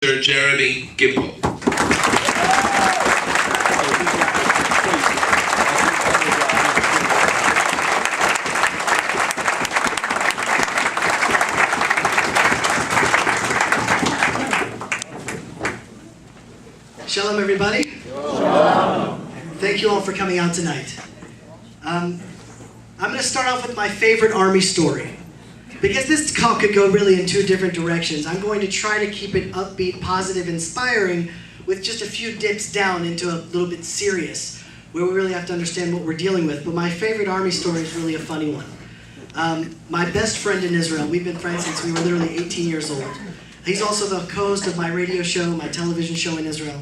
Sir Jeremy Gimpel. Shalom, everybody. Shalom. Thank you all for coming out tonight. I'm going to start off with my favorite army story. Because this talk could go really in two different directions. I'm going to try to keep it upbeat, positive, inspiring, with just a few dips down into a little bit serious, where we really have to understand what we're dealing with. But my favorite army story is really a funny one. My best friend in Israel, we've been friends since we were literally 18 years old. He's also the co-host of my radio show, my television show in Israel.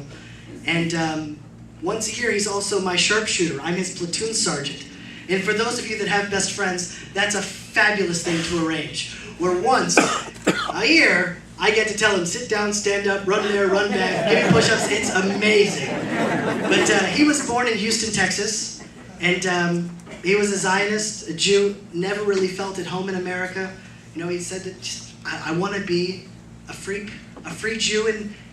And once a year, he's also my sharpshooter. I'm his platoon sergeant. And for those of you that have best friends, that's a fabulous thing to arrange. Where once a year, I get to tell him, sit down, stand up, run there, run back, give me push-ups. It's amazing. But he was born in Houston, Texas. And he was a Zionist, a Jew, never really felt at home in America. You know, he said that I want to be a free Jew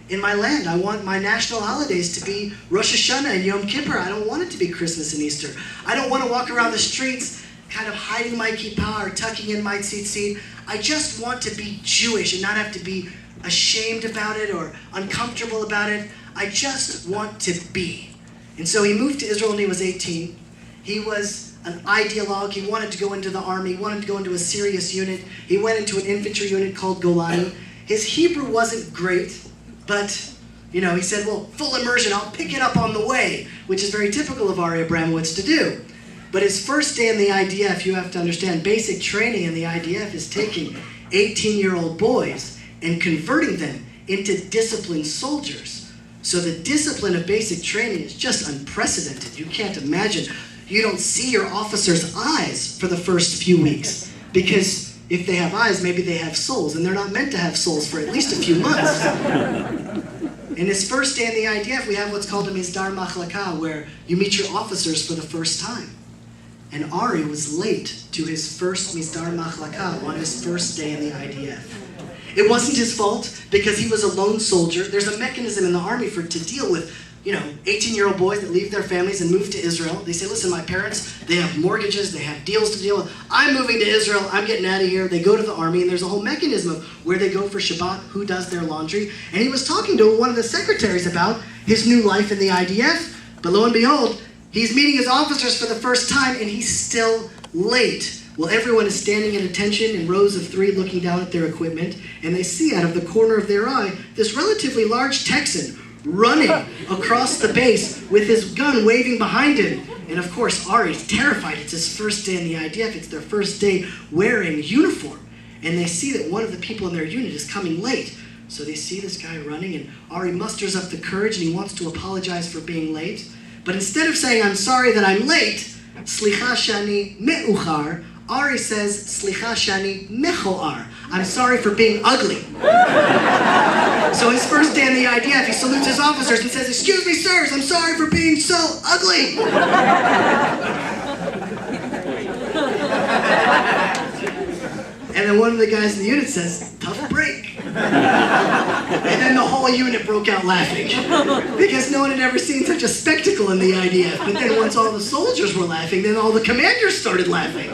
in my land. I want my national holidays to be Rosh Hashanah and Yom Kippur. I don't want it to be Christmas and Easter. I don't want to walk around the streets kind of hiding my kippah or tucking in my tzitzit. I just want to be Jewish and not have to be ashamed about it or uncomfortable about it. I just want to be. And so he moved to Israel when he was 18. He was an ideologue. He wanted to go into the army. He wanted to go into a serious unit. He went into an infantry unit called Golani. His Hebrew wasn't great. But, you know, he said, well, full immersion, I'll pick it up on the way, which is very typical of Ari Abramowitz to do. But his first day in the IDF, you have to understand, basic training in the IDF is taking 18-year-old boys and converting them into disciplined soldiers. So the discipline of basic training is just unprecedented. You can't imagine. You don't see your officer's eyes for the first few weeks because if they have eyes, maybe they have souls, and they're not meant to have souls for at least a few months. In his first day in the IDF, we have what's called a Mizdar Machlaka, where you meet your officers for the first time. And Ari was late to his first Mizdar Machlaka on his first day in the IDF. It wasn't his fault, because he was a lone soldier. There's a mechanism in the army to deal with 18-year-old boys that leave their families and move to Israel. They say, listen, my parents, they have mortgages, they have deals to deal with. I'm moving to Israel, I'm getting out of here. They go to the army, and there's a whole mechanism of where they go for Shabbat, who does their laundry. And he was talking to one of the secretaries about his new life in the IDF. But lo and behold, he's meeting his officers for the first time, and he's still late. Well, everyone is standing at attention in rows of three looking down at their equipment, and they see out of the corner of their eye this relatively large Texan running across the base with his gun waving behind him. And of course, Ari's terrified. It's his first day in the IDF. It's their first day wearing uniform. And they see that one of the people in their unit is coming late. So they see this guy running, and Ari musters up the courage, and he wants to apologize for being late. But instead of saying, I'm sorry that I'm late, Slicha shani me'uchar, Ari says, Slicha shani mechoar. I'm sorry for being ugly. So his first day in the IDF, he salutes his officers and says, excuse me, sirs, I'm sorry for being so ugly. And then one of the guys in the unit says, tough break. And then the whole unit broke out laughing because no one had ever seen such a spectacle in the IDF. But then once all the soldiers were laughing, then all the commanders started laughing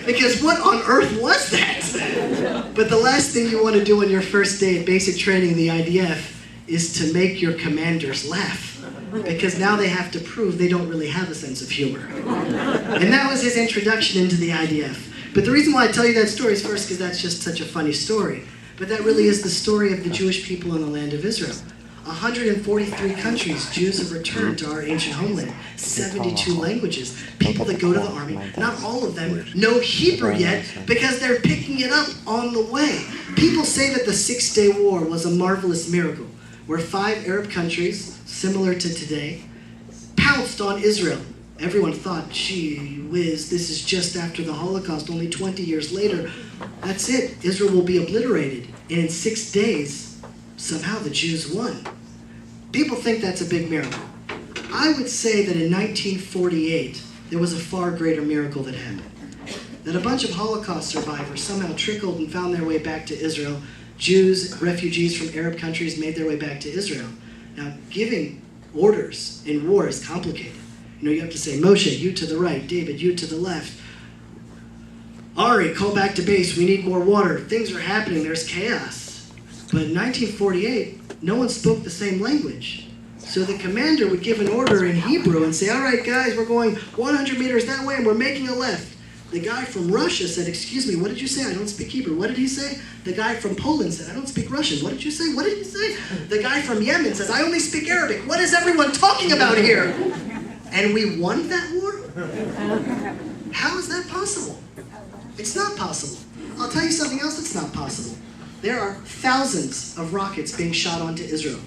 because what on earth was that? But the last thing you want to do on your first day of basic training in the IDF is to make your commanders laugh because now they have to prove they don't really have a sense of humor. And that was his introduction into the IDF. But the reason why I tell you that story is first because that's just such a funny story. But that really is the story of the Jewish people in the land of Israel. 143 countries, Jews have returned to our ancient homeland. 72 languages. People that go to the army, not all of them know Hebrew yet because they're picking it up on the way. People say that the Six-Day War was a marvelous miracle, where 5 Arab countries, similar to today, pounced on Israel. Everyone thought, gee whiz, this is just after the Holocaust, only 20 years later. That's it, Israel will be obliterated. And in 6 days, somehow the Jews won. People think that's a big miracle. I would say that in 1948, there was a far greater miracle that happened. That a bunch of Holocaust survivors somehow trickled and found their way back to Israel Jews, refugees from Arab countries made their way back to Israel. Now, giving orders in war is complicated. You have to say, Moshe, you to the right, David, you to the left. Ari, call back to base, we need more water. Things are happening, there's chaos. But in 1948, no one spoke the same language. So the commander would give an order in Hebrew and say, all right, guys, we're going 100 meters that way and we're making a left. The guy from Russia said, excuse me, what did you say? I don't speak Hebrew. What did he say? The guy from Poland said, I don't speak Russian. What did you say? What did he say? The guy from Yemen says, I only speak Arabic. What is everyone talking about here? And we won that war? How is that possible? It's not possible. I'll tell you something else that's not possible. There are thousands of rockets being shot onto Israel.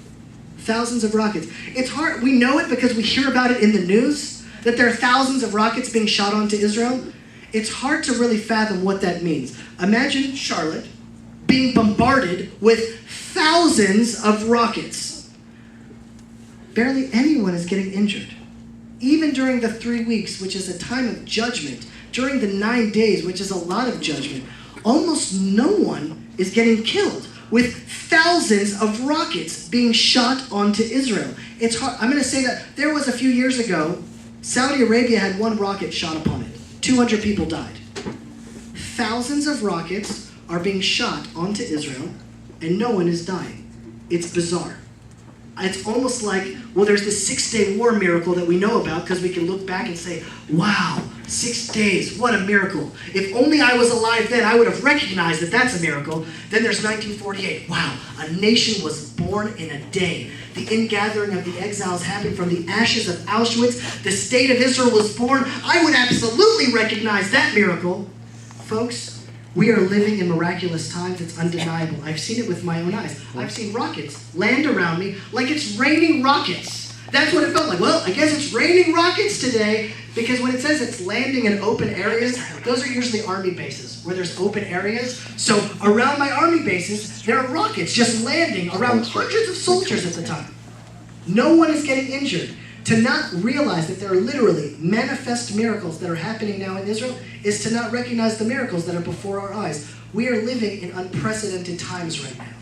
Thousands of rockets. It's hard. We know it because we hear about it in the news, that there are thousands of rockets being shot onto Israel. It's hard to really fathom what that means. Imagine Charlotte being bombarded with thousands of rockets. Barely anyone is getting injured. Even during the 3 weeks, which is a time of judgment, during the 9 days, which is a lot of judgment, almost no one is getting killed with thousands of rockets being shot onto Israel. It's hard. I'm going to say that there was a few years ago, Saudi Arabia had one rocket shot upon it. 200 people died. Thousands of rockets are being shot onto Israel, and no one is dying. It's bizarre. It's almost like, well, there's this 6-day war miracle that we know about because we can look back and say, wow, 6 days, what a miracle. If only I was alive then, I would have recognized that that's a miracle. Then there's 1948. Wow, a nation was born in a day. The ingathering of the exiles happened from the ashes of Auschwitz. The state of Israel was born. I would absolutely recognize that miracle. Folks, we are living in miraculous times. It's undeniable. I've seen it with my own eyes. I've seen rockets land around me like it's raining rockets. That's what it felt like. Well, I guess it's raining rockets today because when it says it's landing in open areas, those are usually army bases where there's open areas. So around my army bases, there are rockets just landing around hundreds of soldiers at the time. No one is getting injured. To not realize that there are literally manifest miracles that are happening now in Israel is to not recognize the miracles that are before our eyes. We are living in unprecedented times right now.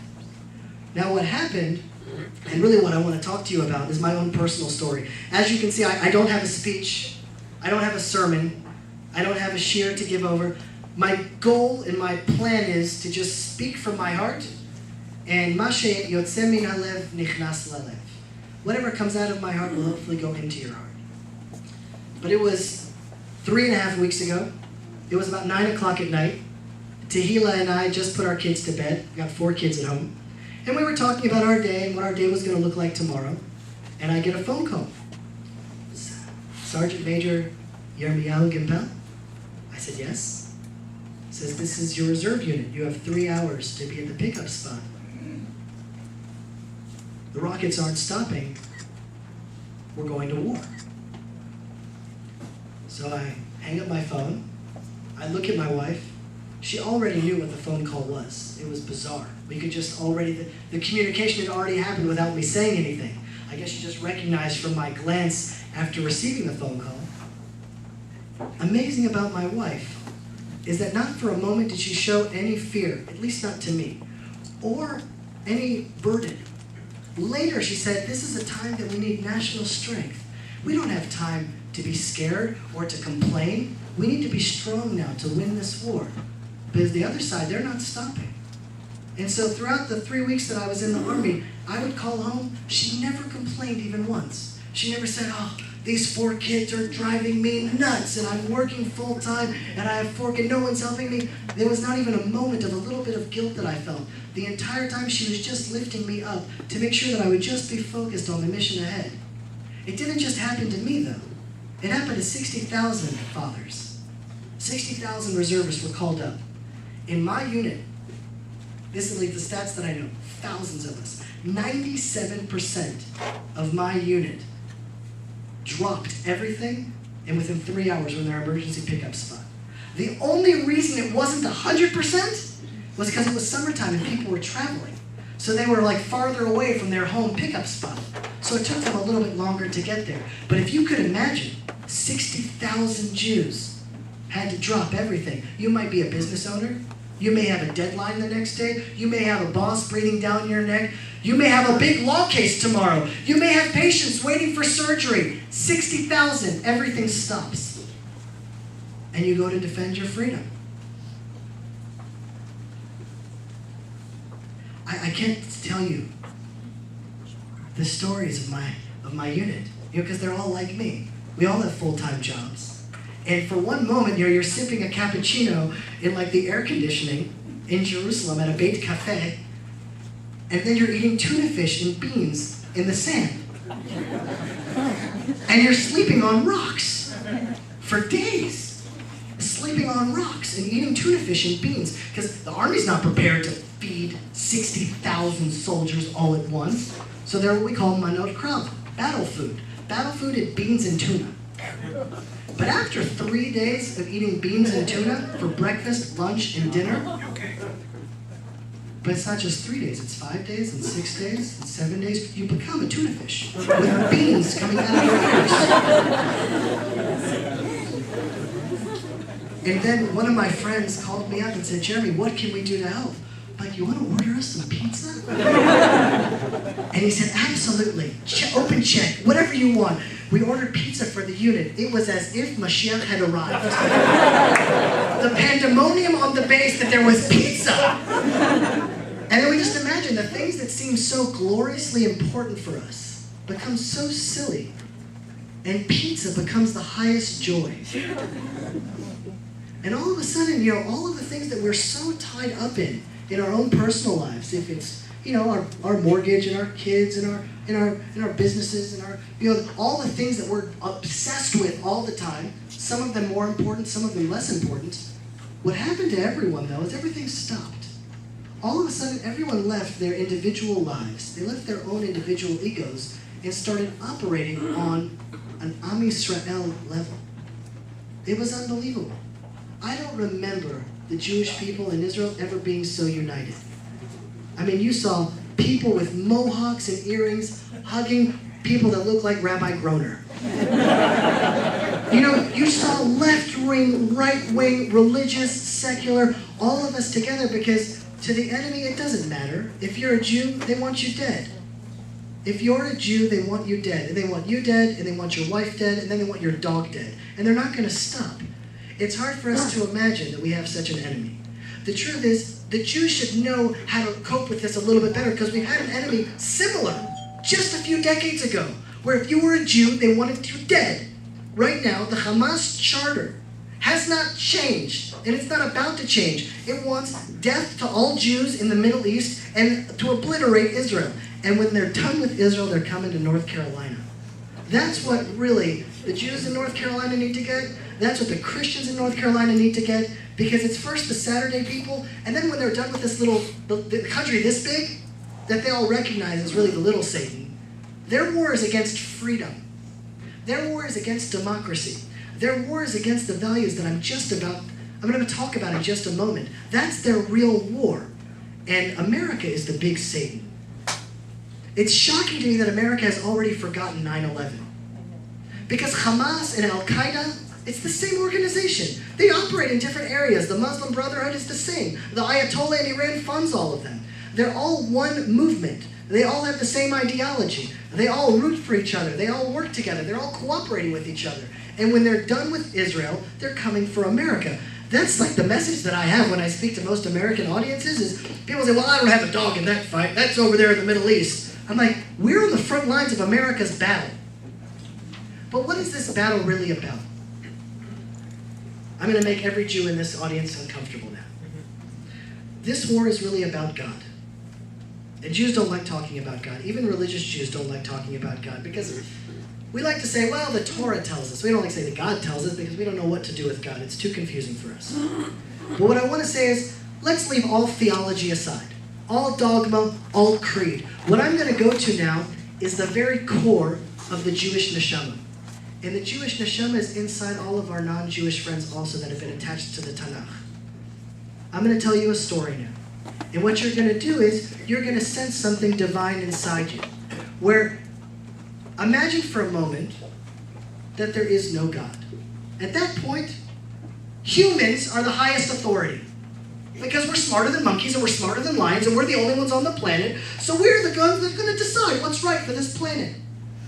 Now what happened, and really what I want to talk to you about, is my own personal story. As you can see, I don't have a speech. I don't have a sermon. I don't have a shir to give over. My goal and my plan is to just speak from my heart, and ma she'yotze min halev nichnas lalev. Whatever comes out of my heart will hopefully go into your heart. But it was 3.5 weeks ago. It was about 9 o'clock at night. Tehila and I just put our kids to bed. We got 4 kids at home. And we were talking about our day and what our day was going to look like tomorrow. And I get a phone call. Sergeant Major Jeremy Gimpel. I said, yes. He says, this is your reserve unit. You have 3 hours to be at the pickup spot. The rockets aren't stopping. We're going to war. So I hang up my phone. I look at my wife. She already knew what the phone call was. It was bizarre. We could just already, the communication had already happened without me saying anything. I guess she just recognized from my glance after receiving the phone call. Amazing about my wife is that not for a moment did she show any fear, at least not to me, or any burden. Later, she said, this is a time that we need national strength. We don't have time to be scared or to complain. We need to be strong now to win this war. Because the other side, they're not stopping. And so throughout the 3 weeks that I was in the army, I would call home. She never complained even once. She never said, oh, these 4 kids are driving me nuts and I'm working full time and I have 4 kids, no one's helping me. There was not even a moment of a little bit of guilt that I felt. The entire time she was just lifting me up to make sure that I would just be focused on the mission ahead. It didn't just happen to me though. It happened to 60,000 fathers. 60,000 reservists were called up. In my unit, this is like the stats that I know, thousands of us, 97% of my unit dropped everything and within 3 hours were in their emergency pickup spot. The only reason it wasn't 100% was because it was summertime and people were traveling. So they were like farther away from their home pickup spot. So it took them a little bit longer to get there. But if you could imagine, 60,000 Jews had to drop everything. You might be a business owner. You may have a deadline the next day. You may have a boss breathing down your neck. You may have a big law case tomorrow. You may have patients waiting for surgery. 60,000, everything stops. And you go to defend your freedom. I can't tell you the stories of my unit, because they're all like me. We all have full-time jobs. And for one moment, you're sipping a cappuccino in like the air conditioning in Jerusalem at a Beit Cafe, and then you're eating tuna fish and beans in the sand. And you're sleeping on rocks for days. Sleeping on rocks and eating tuna fish and beans, because the army's not prepared to feed 60,000 soldiers all at once. So they're what we call manot krab, battle food. Battle food is beans and tuna. But after 3 days of eating beans and tuna for breakfast, lunch, and dinner, but it's not just 3 days, it's 5 days, and 6 days, and 7 days, you become a tuna fish with beans coming out of your ears. And then one of my friends called me up and said, Jeremy, what can we do to help? I'm like, you want to order us some pizza? And he said, absolutely, open check, whatever you want. We ordered pizza for the unit. It was as if Mashiach had arrived. The pandemonium on the base that there was pizza. And then we just imagine the things that seem so gloriously important for us become so silly. And pizza becomes the highest joy. And all of a sudden, all of the things that we're so tied up in our own personal lives, if it's, our mortgage and our kids and our businesses and all the things that we're obsessed with all the time, some of them more important, some of them less important. What happened to everyone, though, is everything stopped. All of a sudden, everyone left their individual lives. They left their own individual egos and started operating on an Am Yisrael level. It was unbelievable. I don't remember the Jewish people in Israel ever being so united. I mean, you saw people with mohawks and earrings hugging people that looked like Rabbi Groner. You saw left-wing, right-wing, religious, secular, all of us together, because to the enemy it doesn't matter. If you're a Jew, they want you dead. If you're a Jew, they want you dead. And they want you dead, and they want your wife dead, and then they want your dog dead. And they're not going to stop. It's hard for us to imagine that we have such an enemy. The truth is, the Jews should know how to cope with this a little bit better, because we've had an enemy similar just a few decades ago, where if you were a Jew, they wanted you dead. Right now, the Hamas charter has not changed, and it's not about to change. It wants death to all Jews in the Middle East and to obliterate Israel. And when they're done with Israel, they're coming to North Carolina. That's what really the Jews in North Carolina need to get. That's what the Christians in North Carolina need to get, because it's first the Saturday people, and then when they're done with this the country this big, that they all recognize as really the little Satan, their war is against freedom. Their war is against democracy. Their war is against the values that I'm going to talk about in just a moment. That's their real war. And America is the big Satan. It's shocking to me that America has already forgotten 9/11. Because Hamas and Al-Qaeda, it's the same organization. They operate in different areas. The Muslim Brotherhood is the same. The Ayatollah in Iran funds all of them. They're all one movement. They all have the same ideology. They all root for each other. They all work together. They're all cooperating with each other. And when they're done with Israel, they're coming for America. That's like the message that I have when I speak to most American audiences is people say, well, I don't have a dog in that fight. That's over there in the Middle East. I'm like, we're on the front lines of America's battle. But what is this battle really about? I'm going to make every Jew in this audience uncomfortable now. This war is really about God. And Jews don't like talking about God. Even religious Jews don't like talking about God, because we like to say, well, the Torah tells us. We don't like to say that God tells us, because we don't know what to do with God. It's too confusing for us. But what I want to say is, let's leave all theology aside. All dogma, all creed. What I'm going to go to now is the very core of the Jewish neshama. And the Jewish neshama is inside all of our non-Jewish friends also that have been attached to the Tanakh. I'm going to tell you a story now. And what you're going to do is, you're going to sense something divine inside you. Where, imagine for a moment that there is no God. At that point, humans are the highest authority. Because we're smarter than monkeys and we're smarter than lions and we're the only ones on the planet. So we're the ones that are going to decide what's right for this planet.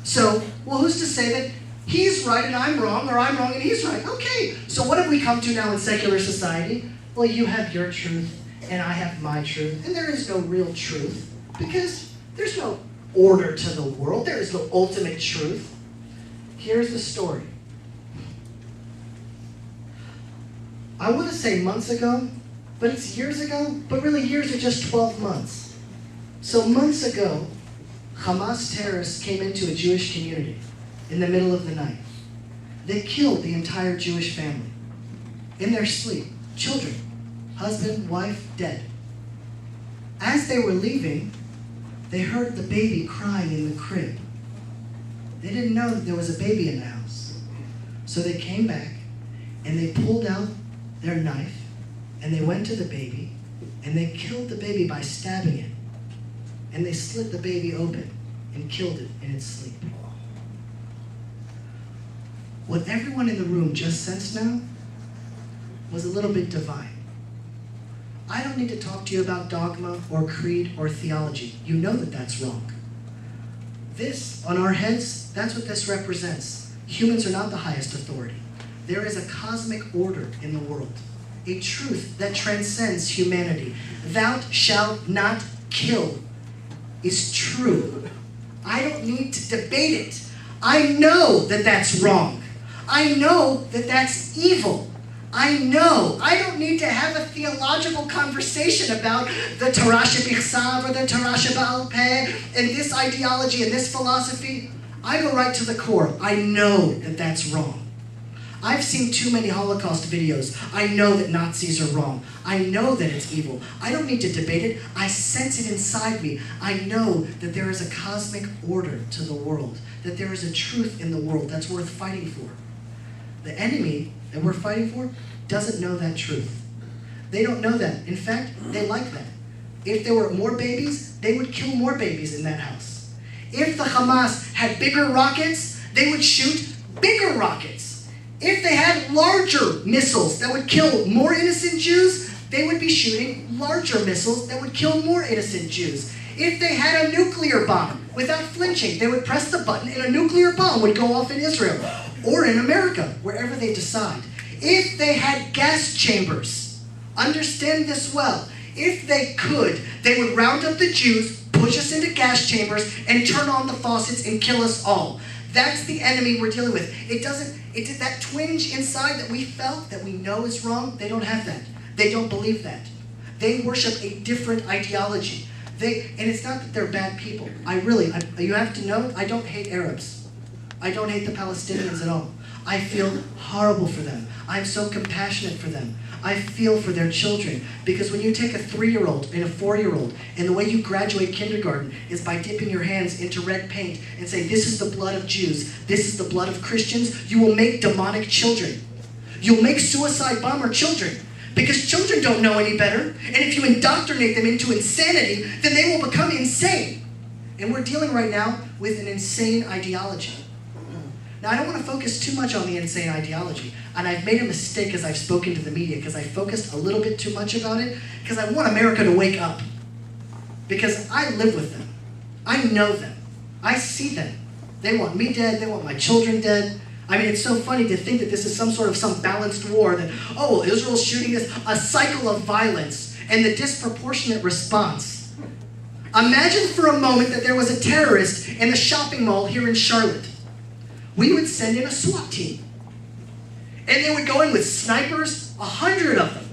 So, well, who's to say that he's right and I'm wrong, or I'm wrong and he's right? Okay, so what have we come to now in secular society? Well, you have your truth and I have my truth. And there is no real truth because there's no order to the world. There is no ultimate truth. Here's the story. I want to say months ago, but it's years ago, but really years are just 12 months. So months ago, Hamas terrorists came into a Jewish community in the middle of the night. They killed the entire Jewish family in their sleep. Children, husband, wife, dead. As they were leaving, they heard the baby crying in the crib. They didn't know that there was a baby in the house. So they came back and they pulled out their knife and they went to the baby and they killed the baby by stabbing it. And they slit the baby open and killed it in its sleep. What everyone in the room just sensed now was a little bit divine. I don't need to talk to you about dogma or creed or theology. You know that that's wrong. This, on our heads, that's what this represents. Humans are not the highest authority. There is a cosmic order in the world, a truth that transcends humanity. Thou shalt not kill is true. I don't need to debate it. I know that that's wrong. I know that that's evil. I know. I don't need to have a theological conversation about the Torah Shebichsav or the Torah Sheba'al Peh and this ideology and this philosophy. I go right to the core. I know that that's wrong. I've seen too many Holocaust videos. I know that Nazis are wrong. I know that it's evil. I don't need to debate it. I sense it inside me. I know that there is a cosmic order to the world, that there is a truth in the world that's worth fighting for. The enemy that we're fighting for doesn't know that truth. They don't know that. In fact, they like that. If there were more babies, they would kill more babies in that house. If the Hamas had bigger rockets, they would shoot bigger rockets. If they had larger missiles that would kill more innocent Jews, they would be shooting larger missiles that would kill more innocent Jews. If they had a nuclear bomb, without flinching, they would press the button and a nuclear bomb would go off in Israel or in America, wherever they decide. If they had gas chambers, understand this well, if they could, they would round up the Jews, push us into gas chambers, and turn on the faucets and kill us all. That's the enemy we're dealing with. It's that twinge inside that we felt, that we know is wrong, they don't have that. They don't believe that. They worship a different ideology. And it's not that they're bad people. You have to know, I don't hate Arabs. I don't hate the Palestinians at all. I feel horrible for them. I'm so compassionate for them. I feel for their children. Because when you take a 3-year-old and a 4-year-old, and the way you graduate kindergarten is by dipping your hands into red paint and say, this is the blood of Jews, this is the blood of Christians, you will make demonic children. You'll make suicide bomber children. Because children don't know any better. And if you indoctrinate them into insanity, then they will become insane. And we're dealing right now with an insane ideology. Now, I don't want to focus too much on the insane ideology. And I've made a mistake as I've spoken to the media because I focused a little bit too much about it because I want America to wake up. Because I live with them. I know them. I see them. They want me dead. They want my children dead. I mean, it's so funny to think that this is some balanced war that, oh, well, Israel's shooting this, a cycle of violence and the disproportionate response. Imagine for a moment that there was a terrorist in the shopping mall here in Charlotte. We would send in a SWAT team. And they would go in with snipers, 100 of them.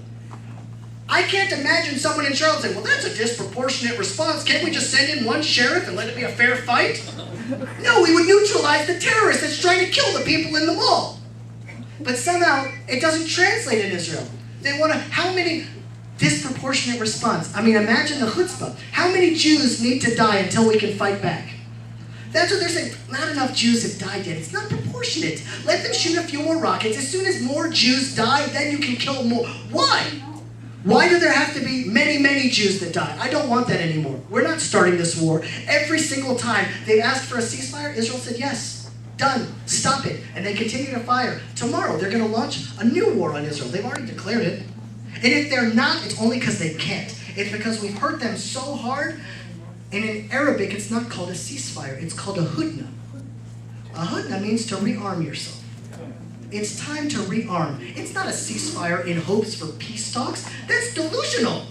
I can't imagine someone in Charlotte saying, well, that's a disproportionate response. Can't we just send in one sheriff and let it be a fair fight? No, we would neutralize the terrorist that's trying to kill the people in the mall. But somehow, it doesn't translate in Israel. They want to, how many disproportionate response? I mean, imagine the chutzpah. How many Jews need to die until we can fight back? That's what they're saying. Not enough Jews have died yet. It's not proportionate. Let them shoot a few more rockets. As soon as more Jews die, then you can kill more. Why? Why do there have to be many, many Jews that die? I don't want that anymore. We're not starting this war. Every single time they asked for a ceasefire, Israel said yes. Done. Stop it. And they continue to fire. Tomorrow, they're going to launch a new war on Israel. They've already declared it. And if they're not, it's only because they can't. It's because we've hurt them so hard. And in Arabic, it's not called a ceasefire. It's called a hudna. A hudna means to rearm yourself. It's time to rearm. It's not a ceasefire in hopes for peace talks. That's delusional.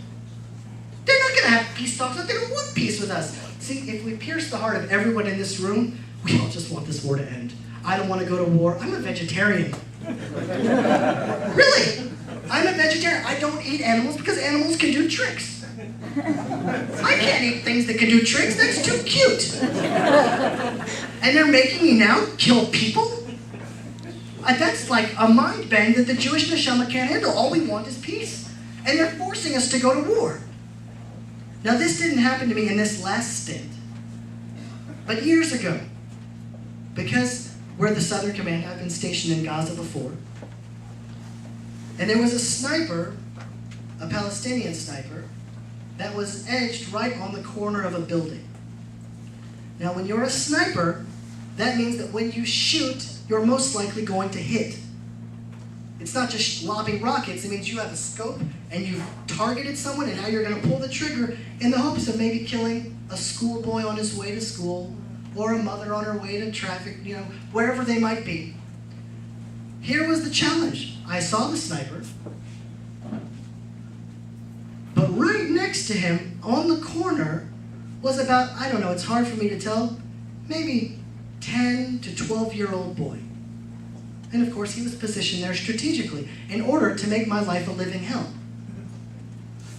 They're not going to have peace talks. They don't want peace with us. See, if we pierce the heart of everyone in this room, we all just want this war to end. I don't want to go to war. I'm a vegetarian. Really? I'm a vegetarian. I don't eat animals because animals can do tricks. I can't eat things that can do tricks. That's too cute. And they're making me now kill people? That's like a mind bang that the Jewish neshama can't handle. All we want is peace. And they're forcing us to go to war. Now, this didn't happen to me in this last stint. But years ago, because we're the Southern Command, I've been stationed in Gaza before, and there was a sniper, a Palestinian sniper, that was edged right on the corner of a building. Now, when you're a sniper, that means that when you shoot, you're most likely going to hit. It's not just lobbing rockets. It means you have a scope and you've targeted someone, and now you're going to pull the trigger in the hopes of maybe killing a schoolboy on his way to school or a mother on her way to traffic, wherever they might be. Here was the challenge. I saw the sniper, but right next to him on the corner was about, I don't know, it's hard for me to tell, maybe 10 to 12-year-old boy. And of course, he was positioned there strategically in order to make my life a living hell.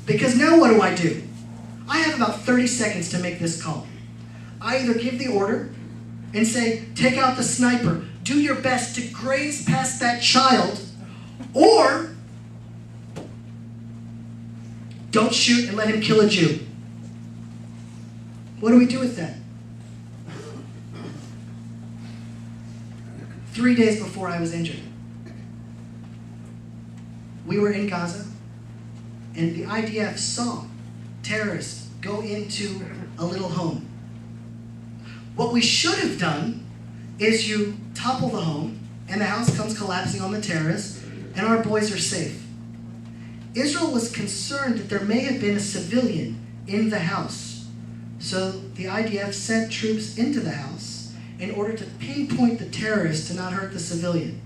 Because now what do? I have about 30 seconds to make this call. I either give the order and say, take out the sniper, do your best to graze past that child, or don't shoot and let him kill a Jew. What do we do with that? 3 days before I was injured, we were in Gaza, and the IDF saw terrorists go into a little home. What we should have done is you topple the home, and the house comes collapsing on the terrorists, and our boys are safe. Israel was concerned that there may have been a civilian in the house, so the IDF sent troops into the house in order to pinpoint the terrorists to not hurt the civilian.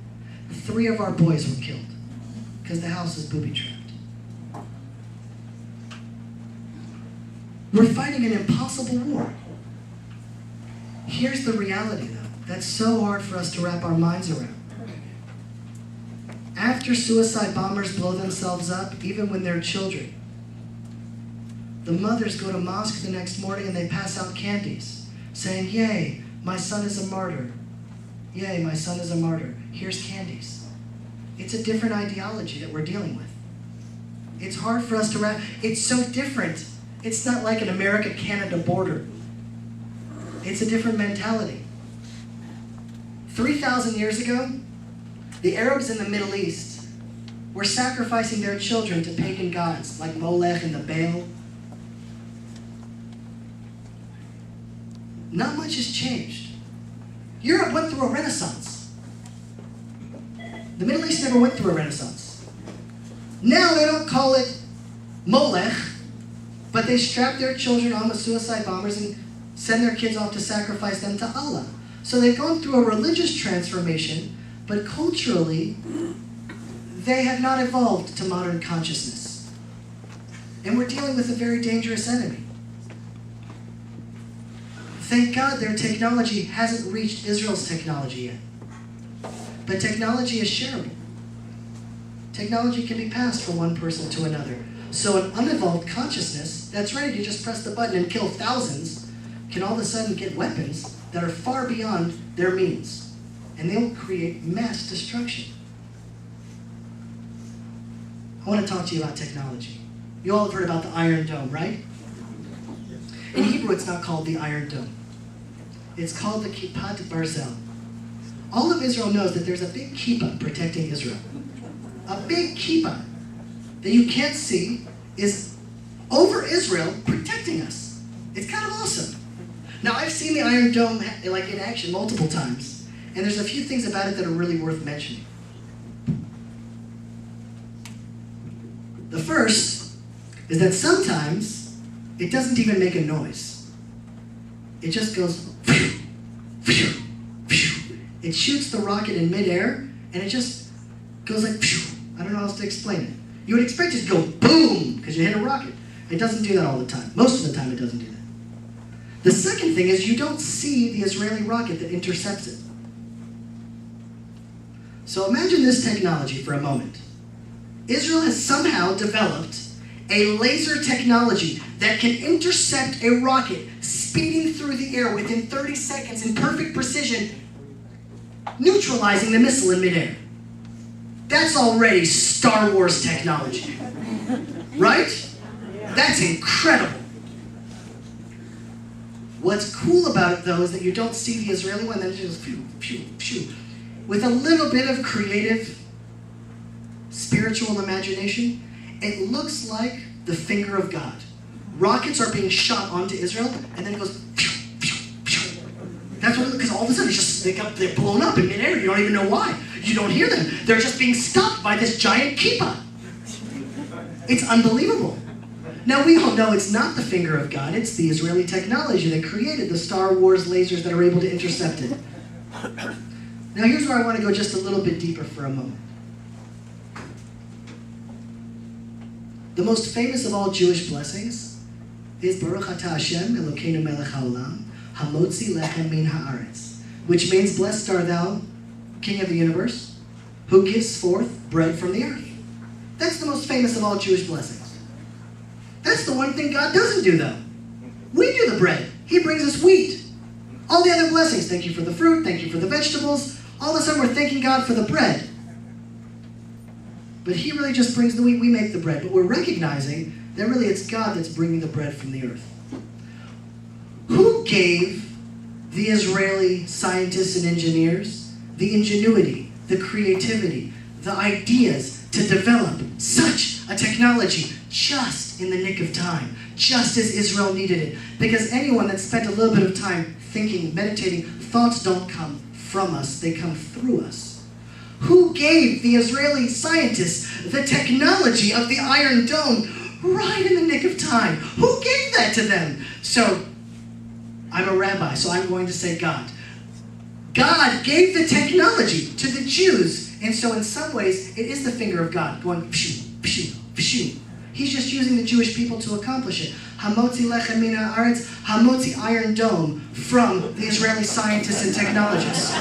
3 of our boys were killed because the house was booby-trapped. We're fighting an impossible war. Here's the reality, though, that's so hard for us to wrap our minds around. After suicide bombers blow themselves up, even when they're children, the mothers go to mosque the next morning and they pass out candies, saying, "Yay, my son is a martyr. Yay, my son is a martyr. Here's candies." It's a different ideology that we're dealing with. It's hard for us to wrap. It's so different. It's not like an America-Canada border. It's a different mentality. 3,000 years ago, the Arabs in the Middle East were sacrificing their children to pagan gods like Molech and the Baal. Not much has changed. Europe went through a renaissance. The Middle East never went through a renaissance. Now they don't call it Molech, but they strap their children on with suicide bombers and send their kids off to sacrifice them to Allah. So they've gone through a religious transformation, but culturally, they have not evolved to modern consciousness. And we're dealing with a very dangerous enemy. Thank God their technology hasn't reached Israel's technology yet. But technology is shareable. Technology can be passed from one person to another. So an unevolved consciousness that's ready to just press the button and kill thousands can all of a sudden get weapons that are far beyond their means. And they'll create mass destruction. I want to talk to you about technology. You all have heard about the Iron Dome, right? In Hebrew, it's not called the Iron Dome. It's called the Kippat Barzel. All of Israel knows that there's a big kippah protecting Israel. A big kippah that you can't see is over Israel protecting us. It's kind of awesome. Now, I've seen the Iron Dome in action multiple times, and there's a few things about it that are really worth mentioning. The The first is that sometimes it doesn't even make a noise. It just goes phew, phew, phew. It shoots the rocket in midair, and it just goes like phew. I don't know how else to explain it. You would expect it to go boom, because you hit a rocket. It doesn't do that all the time. Most of the time it doesn't do that. The second thing is you don't see the Israeli rocket that intercepts it. So imagine this technology for a moment. Israel has somehow developed a laser technology that can intercept a rocket speeding through the air within 30 seconds in perfect precision, neutralizing the missile in midair. That's already Star Wars technology, right? That's incredible. What's cool about it, though, is that you don't see the Israeli one, then it just phew, phew, phew. With a little bit of creative, spiritual imagination, it looks like the finger of God. Rockets are being shot onto Israel, and then it goes phew, phew, phew. That's what, because all of a sudden they're blown up in midair. You don't even know why. You don't hear them. They're just being stopped by this giant kippah. It's unbelievable. Now, we all know it's not the finger of God. It's the Israeli technology that created the Star Wars lasers that are able to intercept it. Now, here's where I want to go just a little bit deeper for a moment. The most famous of all Jewish blessings is Baruch Atah Hashem Elokeinu melech haolam, hamotzi lechem min haaretz, which means, blessed art thou, King of the universe, who gives forth bread from the earth. That's the most famous of all Jewish blessings. That's the one thing God doesn't do, though. We do the bread. He brings us wheat. All the other blessings, thank you for the fruit, thank you for the vegetables. All of a sudden we're thanking God for the bread. But he really just brings the wheat, we make the bread. But we're recognizing that really it's God that's bringing the bread from the earth. Who gave the Israeli scientists and engineers the ingenuity, the creativity, the ideas to develop such a technology just in the nick of time, just as Israel needed it? Because anyone that spent a little bit of time thinking, meditating, thoughts don't come from us, they come through us. Who gave the Israeli scientists the technology of the Iron Dome right in the nick of time? Who gave that to them? So, I'm a rabbi, so I'm going to say God. God gave the technology to the Jews, and so in some ways, it is the finger of God going pshoo, pshoo, pshoo. He's just using the Jewish people to accomplish it. Hamotzi lechem min haaretz, hamotzi Iron Dome from the Israeli scientists and technologists.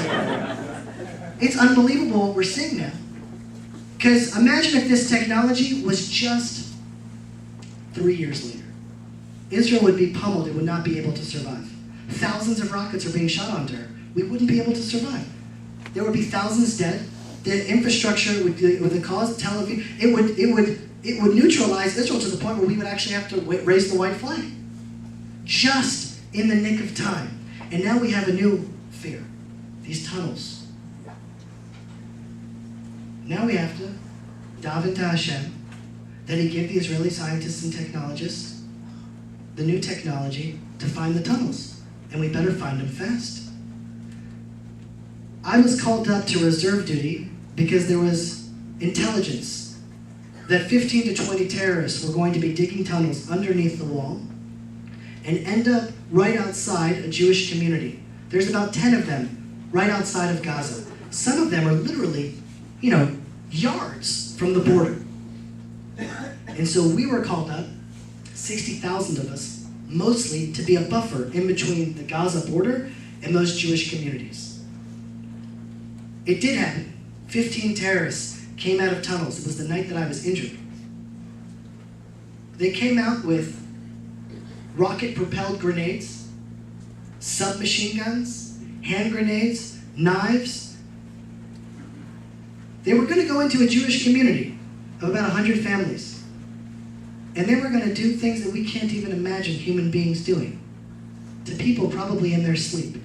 It's unbelievable what we're seeing now. Because imagine if this technology was just 3 years later. Israel would be pummeled, it would not be able to survive. Thousands of rockets are being shot onto her. We wouldn't be able to survive. There would be thousands dead. The infrastructure would cause Tel Aviv, it would neutralize Israel to the point where we would actually have to raise the white flag. Just in the nick of time. And now we have a new fear. These tunnels. Now we have to daven to Hashem that he give the Israeli scientists and technologists the new technology to find the tunnels. And we better find them fast. I was called up to reserve duty because there was intelligence that 15 to 20 terrorists were going to be digging tunnels underneath the wall and end up right outside a Jewish community. There's about 10 of them right outside of Gaza. Some of them are literally, yards from the border. And so we were called up, 60,000 of us, mostly to be a buffer in between the Gaza border and those Jewish communities. It did happen. 15 terrorists came out of tunnels. It was the night that I was injured. They came out with rocket-propelled grenades, submachine guns, hand grenades, knives. They were going to go into a Jewish community of about 100 families. And they were going to do things that we can't even imagine human beings doing to people probably in their sleep.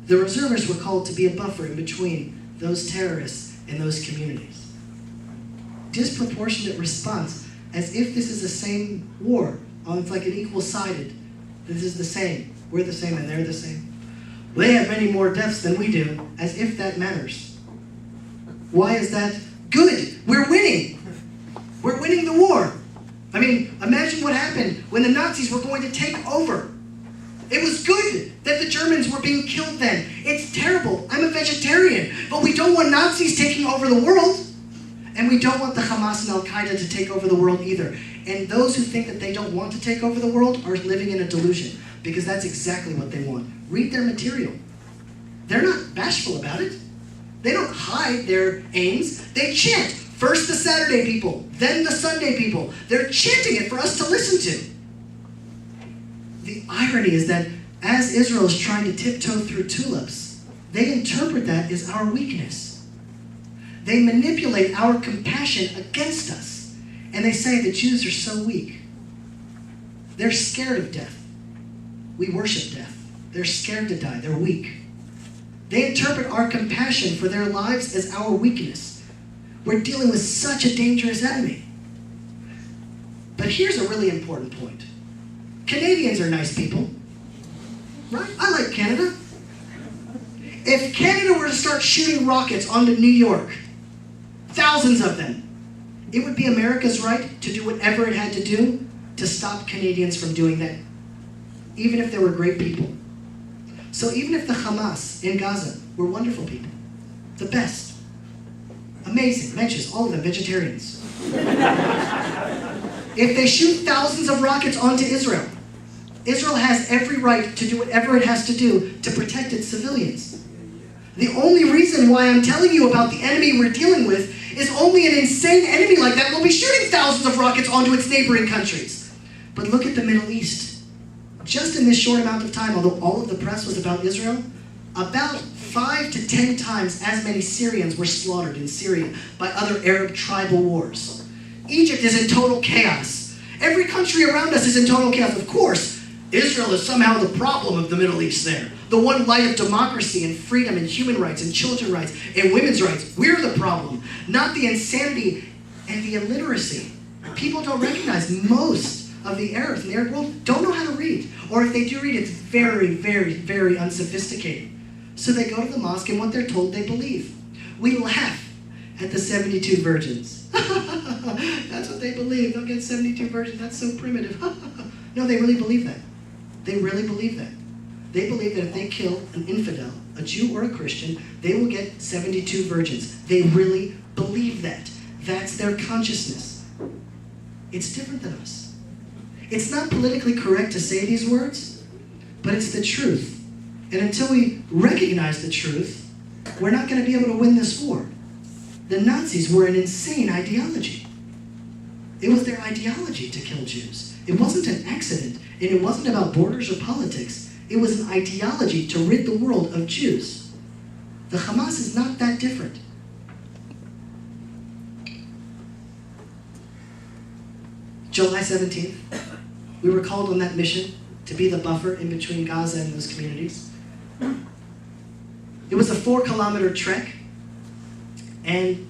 The reservists were called to be a buffer in between those terrorists and those communities. Disproportionate response, as if this is the same war. It's like an equal-sided. This is the same. We're the same and they're the same. They have many more deaths than we do, as if that matters. Why is that good? We're winning. We're winning the war. I mean, imagine what happened when the Nazis were going to take over. It was good that the Germans were being killed then. It's terrible. I'm a vegetarian, but we don't want Nazis taking over the world. And we don't want the Hamas and Al-Qaeda to take over the world either. And those who think that they don't want to take over the world are living in a delusion, because that's exactly what they want. Read their material. They're not bashful about it. They don't hide their aims. They chant. First the Saturday people, then the Sunday people. They're chanting it for us to listen to. The irony is that as Israel is trying to tiptoe through tulips, they interpret that as our weakness. They manipulate our compassion against us. And they say the Jews are so weak. They're scared of death. We worship death. They're scared to die. They're weak. They interpret our compassion for their lives as our weakness. We're dealing with such a dangerous enemy. But here's a really important point. Canadians are nice people, right? I like Canada. If Canada were to start shooting rockets onto New York, thousands of them, it would be America's right to do whatever it had to do to stop Canadians from doing that, even if they were great people. So even if the Hamas in Gaza were wonderful people, the best, amazing, mentions, all of them vegetarians. If they shoot thousands of rockets onto Israel, Israel has every right to do whatever it has to do to protect its civilians. The only reason why I'm telling you about the enemy we're dealing with is only an insane enemy like that will be shooting thousands of rockets onto its neighboring countries. But look at the Middle East. Just in this short amount of time, although all of the press was about Israel, about 5 to 10 times as many Syrians were slaughtered in Syria by other Arab tribal wars. Egypt is in total chaos. Every country around us is in total chaos. Of course, Israel is somehow the problem of the Middle East there. The one light of democracy and freedom and human rights and children's rights and women's rights. We're the problem, not the insanity and the illiteracy. People don't recognize most of the Arabs in the Arab world don't know how to read. Or if they do read, it's very, very, very unsophisticated. So they go to the mosque and what they're told they believe. We laugh at the 72 virgins. That's what they believe. They'll get 72 virgins. That's so primitive. No, they really believe that. They really believe that. They believe that if they kill an infidel, a Jew or a Christian, they will get 72 virgins. They really believe that. That's their consciousness. It's different than us. It's not politically correct to say these words, but it's the truth. And until we recognize the truth, we're not going to be able to win this war. The Nazis were an insane ideology. It was their ideology to kill Jews. It wasn't an accident, and it wasn't about borders or politics. It was an ideology to rid the world of Jews. The Hamas is not that different. July 17th, we were called on that mission to be the buffer in between Gaza and those communities. It was a 4-kilometer trek, and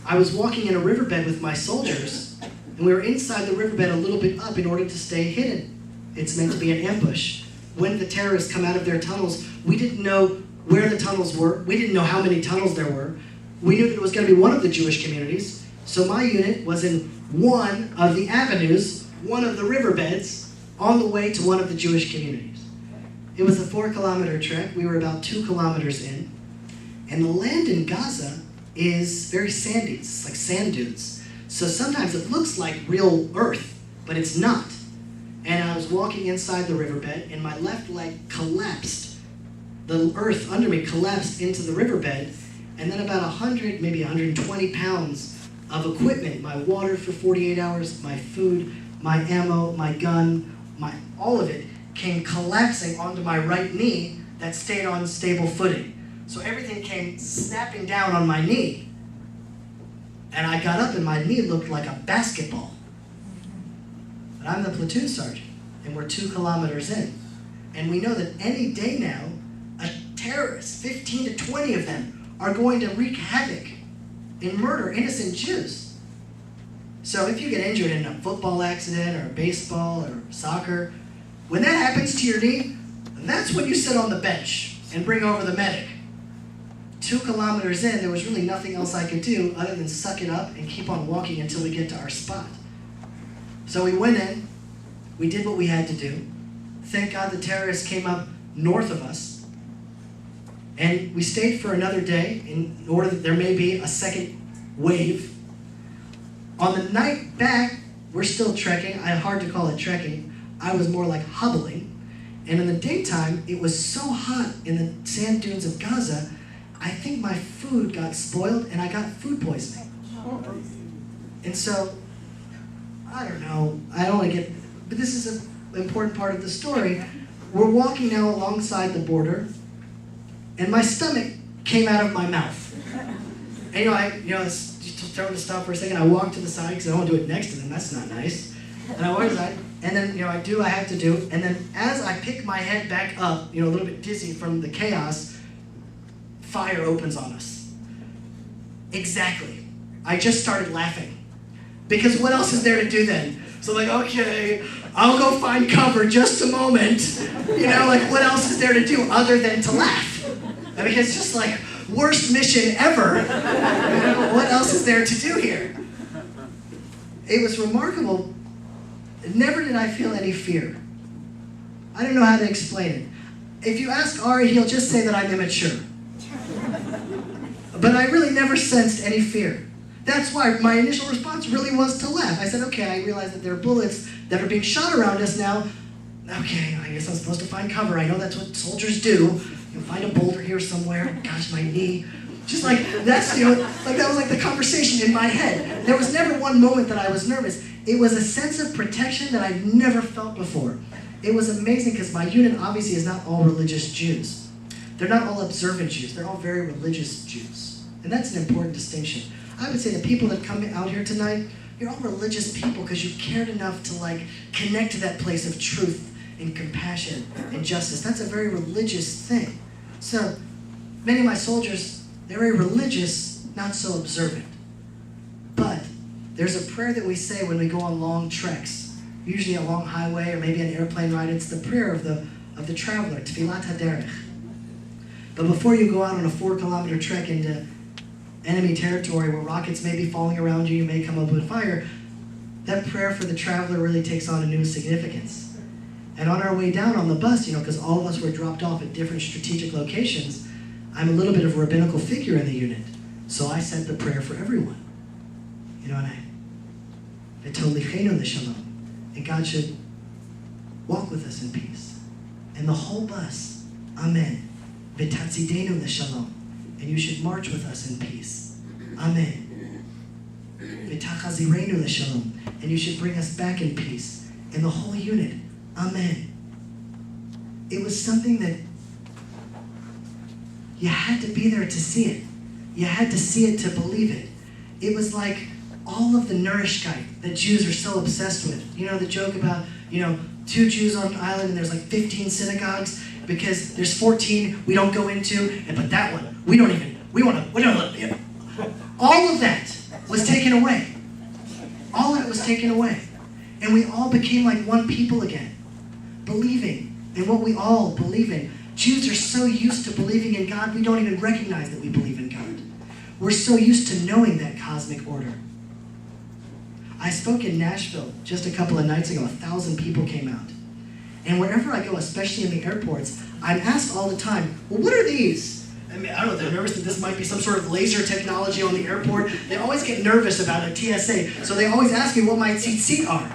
I was walking in a riverbed with my soldiers, and we were inside the riverbed a little bit up in order to stay hidden. It's meant to be an ambush. When the terrorists come out of their tunnels, we didn't know where the tunnels were. We didn't know how many tunnels there were. We knew that it was going to be one of the Jewish communities. So my unit was in one of the avenues, one of the riverbeds, on the way to one of the Jewish communities. It was a 4-kilometer trek. We were about 2 kilometers in. And the land in Gaza is very sandy. It's like sand dunes. So sometimes it looks like real earth, but it's not. And I was walking inside the riverbed, and my left leg collapsed. The earth under me collapsed into the riverbed, and then about 100, maybe 120 pounds of equipment, my water for 48 hours, my food, my ammo, my gun, all of it came collapsing onto my right knee that stayed on stable footing. So everything came snapping down on my knee. And I got up and my knee looked like a basketball. But I'm the platoon sergeant, and we're 2 kilometers in. And we know that any day now, a terrorist, 15 to 20 of them, are going to wreak havoc and murder innocent Jews. So if you get injured in a football accident or baseball or soccer, when that happens to your knee, that's when you sit on the bench and bring over the medic 2 kilometers in, there was really nothing else I could do other than suck it up and keep on walking until we get to our spot. So we went in, we did what we had to do. Thank God the terrorists came up north of us. And we stayed for another day in order that there may be a second wave. On the night back, we're still trekking. Hard to call it trekking. I was more like hobbling. And in the daytime, it was so hot in the sand dunes of Gaza, I think my food got spoiled and I got food poisoning. And so, I don't know, but this is an important part of the story. We're walking now alongside the border, and my stomach came out of my mouth. And just trying to stop for a second, I walk to the side because I don't want to do it next to them, that's not nice. And I walk to the side, and then I do what I have to do, and then as I pick my head back up, a little bit dizzy from the chaos, fire opens on us. Exactly. I just started laughing. Because what else is there to do then? So like, okay, I'll go find cover just a moment. What else is there to do other than to laugh? I mean, it's just like, worst mission ever. What else is there to do here? It was remarkable. Never did I feel any fear. I don't know how to explain it. If you ask Ari, he'll just say that I'm immature. But I really never sensed any fear. That's why my initial response really was to laugh. I said, okay, I realize that there are bullets that are being shot around us now. Okay, I guess I'm supposed to find cover. I know that's what soldiers do. You'll find a boulder here somewhere. Gosh, my knee. Just like, that's, that was like the conversation in my head. There was never one moment that I was nervous. It was a sense of protection that I'd never felt before. It was amazing because my unit obviously is not all religious Jews. They're not all observant Jews. They're all very religious Jews. And that's an important distinction. I would say the people that come out here tonight, you're all religious people because you cared enough to connect to that place of truth and compassion and justice. That's a very religious thing. So many of my soldiers, they're very religious, not so observant. But there's a prayer that we say when we go on long treks, usually a long highway or maybe an airplane ride. It's the prayer of the traveler, Tfilat HaDerech. But before you go out on a 4-kilometer trek into enemy territory where rockets may be falling around you, you may come up with fire, that prayer for the traveler really takes on a new significance. And on our way down on the bus, because all of us were dropped off at different strategic locations, I'm a little bit of a rabbinical figure in the unit. So I said the prayer for everyone. And God should walk with us in peace. And the whole bus, Amen. V'tatzidenu l'shalom. And you should march with us in peace. Amen. V'tachazirenu l'shalom. And you should bring us back in peace. And the whole unit, Amen. It was something that you had to be there to see it. You had to see it to believe it. It was like all of the nourishkeit that Jews are so obsessed with. The joke about, 2 Jews on an island and there's 15 synagogues because there's 14 we don't go into, but that one, all of that was taken away. All of it was taken away. And we all became like one people again, believing in what we all believe in. Jews are so used to believing in God, we don't even recognize that we believe in God. We're so used to knowing that cosmic order. I spoke in Nashville just a couple of nights ago. 1,000 people came out. And wherever I go, especially in the airports, I'm asked all the time, well, what are these? I don't know, they're nervous that this might be some sort of laser technology on the airport. They always get nervous about a TSA, so they always ask me what my seat are.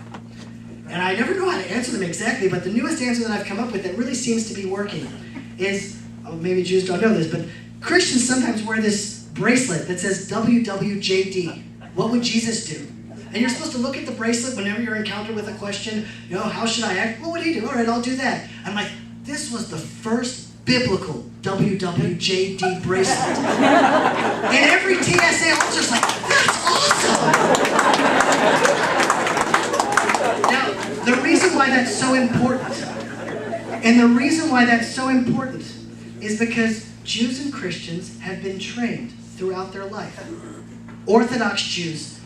And I never know how to answer them exactly, but the newest answer that I've come up with that really seems to be working is, maybe Jews don't know this, but Christians sometimes wear this bracelet that says WWJD. What would Jesus do? And you're supposed to look at the bracelet whenever you're encountered with a question. How should I act? Well, what do you do? All right, I'll do that. I'm like, this was the first biblical WWJD bracelet. And every TSA officer's like, that's awesome! Now, the reason why that's so important, is because Jews and Christians have been trained throughout their life. Orthodox Jews,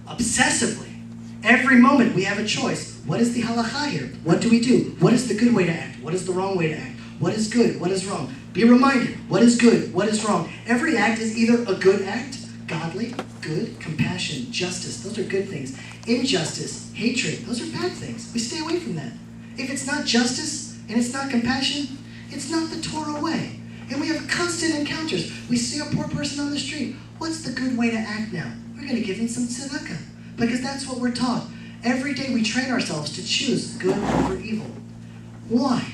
obsessively, every moment we have a choice. What is the halakha here? What do we do? What is the good way to act? What is the wrong way to act? what is good, what is wrong. Be reminded, what is good, what is wrong. Every act is either a good act, godly, good, compassion, justice. Those are good things. Injustice, hatred, those are bad things. We stay away from that. If it's not justice and it's not compassion, it's not the Torah way. And we have constant encounters. We see a poor person on the street. What's the good way to act now? We're going to give him some tzedakah. Because that's what we're taught. Every day we train ourselves to choose good over evil. Why?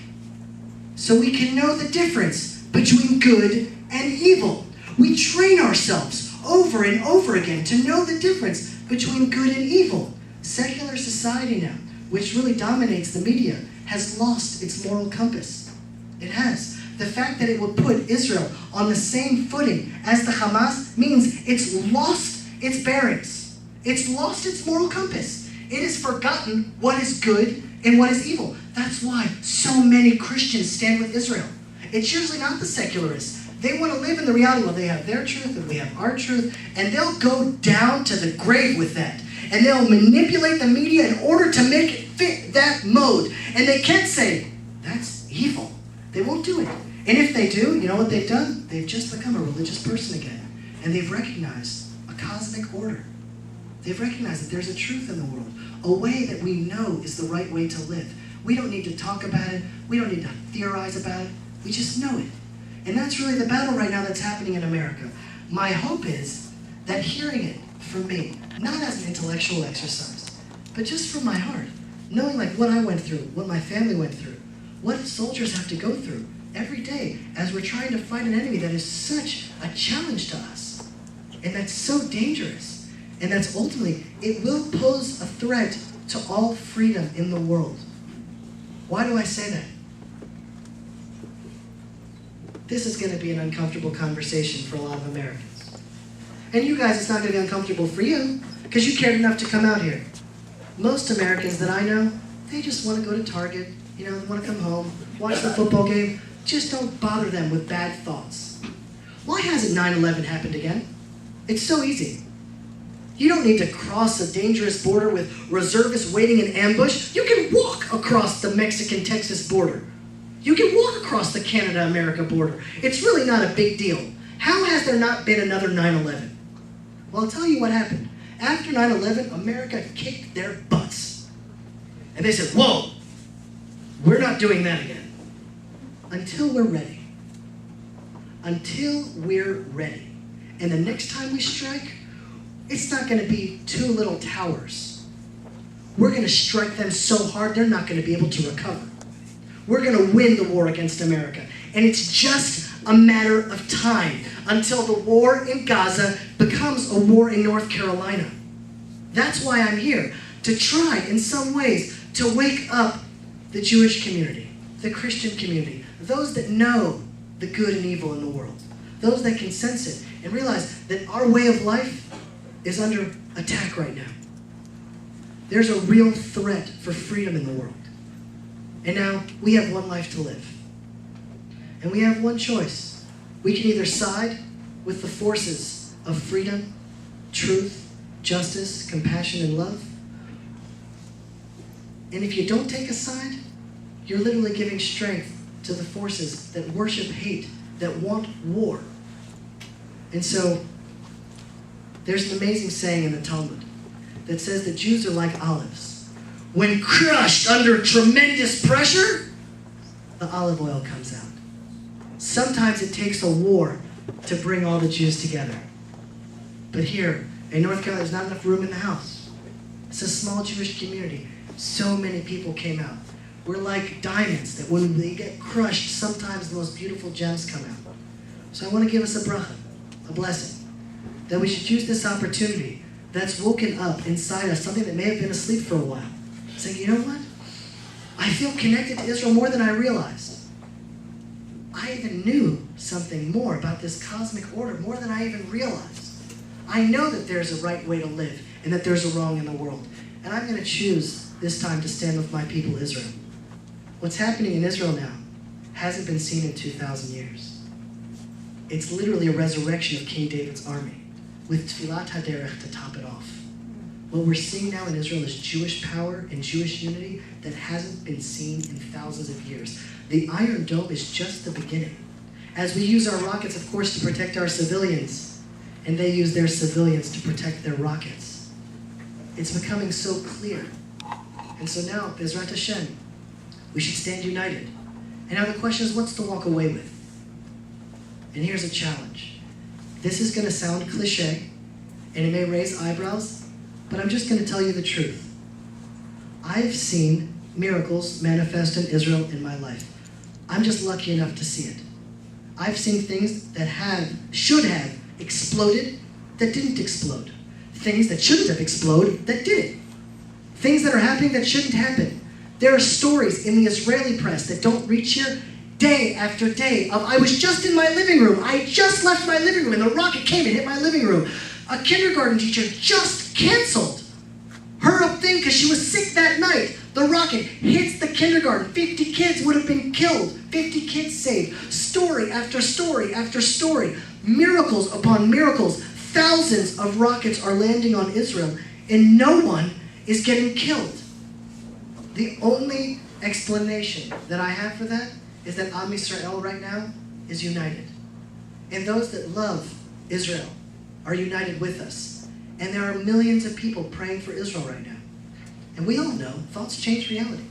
So we can know the difference between good and evil. We train ourselves over and over again to know the difference between good and evil. Secular society now, which really dominates the media, has lost its moral compass. It has. The fact that it would put Israel on the same footing as the Hamas means it's lost its bearings. It's lost its moral compass. It has forgotten what is good and what is evil. That's why so many Christians stand with Israel. It's usually not the secularists. They want to live in the reality where they have their truth and we have our truth, and they'll go down to the grave with that. And they'll manipulate the media in order to make it fit that mode. And they can't say, that's evil. They won't do it. And if they do, you know what they've done? They've just become a religious person again. And they've recognized a cosmic order. They've recognized that there's a truth in the world, a way that we know is the right way to live. We don't need to talk about it. We don't need to theorize about it. We just know it. And that's really the battle right now that's happening in America. My hope is that hearing it from me, not as an intellectual exercise, but just from my heart, knowing like what I went through, what my family went through, what soldiers have to go through every day as we're trying to fight an enemy that is such a challenge to us, and that's so dangerous, and that's ultimately, it will pose a threat to all freedom in the world. Why do I say that? This is going to be an uncomfortable conversation for a lot of Americans. And you guys, it's not going to be uncomfortable for you, because you cared enough to come out here. Most Americans that I know, they just want to go to Target, they want to come home, watch the football game. Just don't bother them with bad thoughts. Why hasn't 9/11 happened again? It's so easy. You don't need to cross a dangerous border with reservists waiting in ambush. You can walk across the Mexican-Texas border. You can walk across the Canada-America border. It's really not a big deal. How has there not been another 9/11? Well, I'll tell you what happened. After 9/11, America kicked their butts. And they said, whoa, we're not doing that again. Until we're ready. Until we're ready. And the next time we strike, it's not going to be two little towers. We're going to strike them so hard, they're not going to be able to recover. We're going to win the war against America. And it's just a matter of time until the war in Gaza becomes a war in North Carolina. That's why I'm here, to try in some ways to wake up the Jewish community, the Christian community, those that know the good and evil in the world, those that can sense it and realize that our way of life is under attack right now. There's a real threat for freedom in the world. And now we have one life to live. And we have one choice. We can either side with the forces of freedom, truth, justice, compassion, and love. And if you don't take a side, you're literally giving strength to the forces that worship hate, that want war. And so, there's an amazing saying in the Talmud that says that Jews are like olives. When crushed under tremendous pressure, the olive oil comes out. Sometimes it takes a war to bring all the Jews together. But here, in North Carolina, there's not enough room in the house. It's a small Jewish community. So many people came out. We're like diamonds that when they get crushed, sometimes the most beautiful gems come out. So I want to give us a bracha, a blessing, that we should use this opportunity that's woken up inside us, something that may have been asleep for a while. Saying, you know what? I feel connected to Israel more than I realized. I even knew something more about this cosmic order, more than I even realized. I know that there's a right way to live and that there's a wrong in the world. And I'm going to choose this time to stand with my people, Israel. What's happening in Israel now hasn't been seen in 2,000 years. It's literally a resurrection of King David's army with Tfilat HaDerech to top it off. What we're seeing now in Israel is Jewish power and Jewish unity that hasn't been seen in thousands of years. The Iron Dome is just the beginning. As we use our rockets, of course, to protect our civilians, and they use their civilians to protect their rockets. It's becoming so clear. And so now, Bezrat Hashem, we should stand united. And now the question is, what's to walk away with? And here's a challenge. This is going to sound cliche, and it may raise eyebrows, but I'm just going to tell you the truth. I've seen miracles manifest in Israel in my life. I'm just lucky enough to see it. I've seen things that should have exploded that didn't explode. Things that shouldn't have exploded that didn't. Things that are happening that shouldn't happen. There are stories in the Israeli press that don't reach here day after day of, I was just in my living room. I just left my living room and the rocket came and hit my living room. A kindergarten teacher just canceled her thing because she was sick that night. The rocket hits the kindergarten. 50 kids would have been killed. 50 kids saved. Story after story after story. Miracles upon miracles. Thousands of rockets are landing on Israel and no one is getting killed. The only explanation that I have for that is that Am Yisrael right now is united. And those that love Israel are united with us. And there are millions of people praying for Israel right now. And we all know thoughts change reality.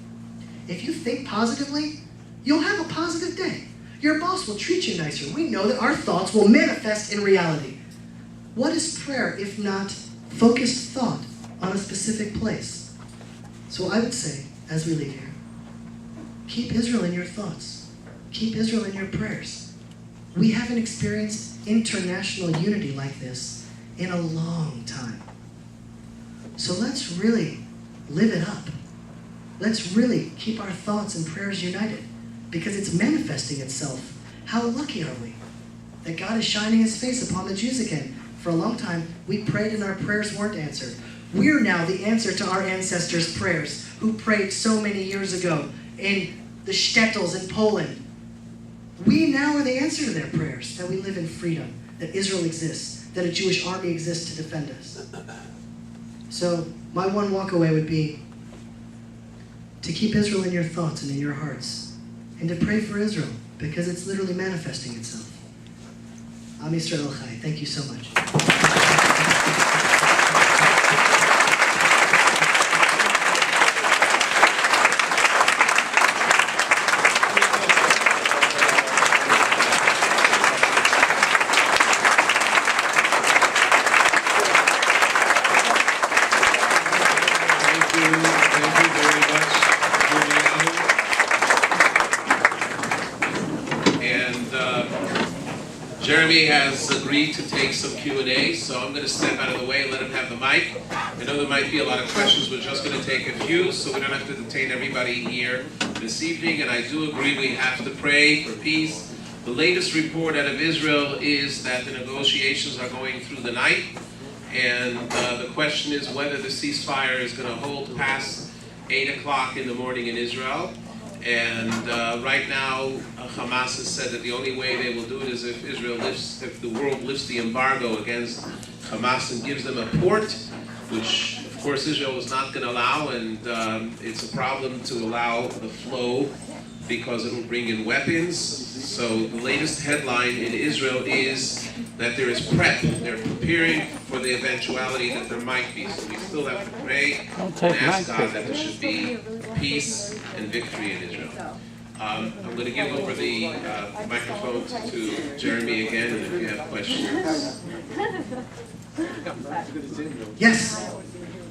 If you think positively, you'll have a positive day. Your boss will treat you nicer. We know that our thoughts will manifest in reality. What is prayer if not focused thought on a specific place? So I would say, as we leave here, keep Israel in your thoughts. Keep Israel in your prayers. We haven't experienced international unity like this in a long time. So let's really live it up. Let's really keep our thoughts and prayers united because it's manifesting itself. How lucky are we that God is shining his face upon the Jews again. For a long time, we prayed and our prayers weren't answered. We're now the answer to our ancestors' prayers who prayed so many years ago in the shtetls in Poland. We now are the answer to their prayers, that we live in freedom, that Israel exists, that a Jewish army exists to defend us. So my one walk away would be to keep Israel in your thoughts and in your hearts, and to pray for Israel, because it's literally manifesting itself. Am Yisrael Chai. Thank you so much. Jeremy has agreed to take some Q&A, so I'm going to step out of the way and let him have the mic. I know there might be a lot of questions. We're just going to take a few, so we don't have to detain everybody here this evening. And I do agree we have to pray for peace. The latest report out of Israel is that the negotiations are going through the night. And the question is whether the ceasefire is going to hold past 8 o'clock in the morning in Israel. And right now, Hamas has said that the only way they will do it is if the world lifts the embargo against Hamas and gives them a port, which of course Israel is not going to allow, and it's a problem to allow the flow because it will bring in weapons. So the latest headline in Israel is that there is prep. They're preparing for the eventuality that there might be. So we still have to pray and ask God that there should be peace and victory in Israel. I'm going to give over the microphone to Jeremy again, and if you have questions. Yes.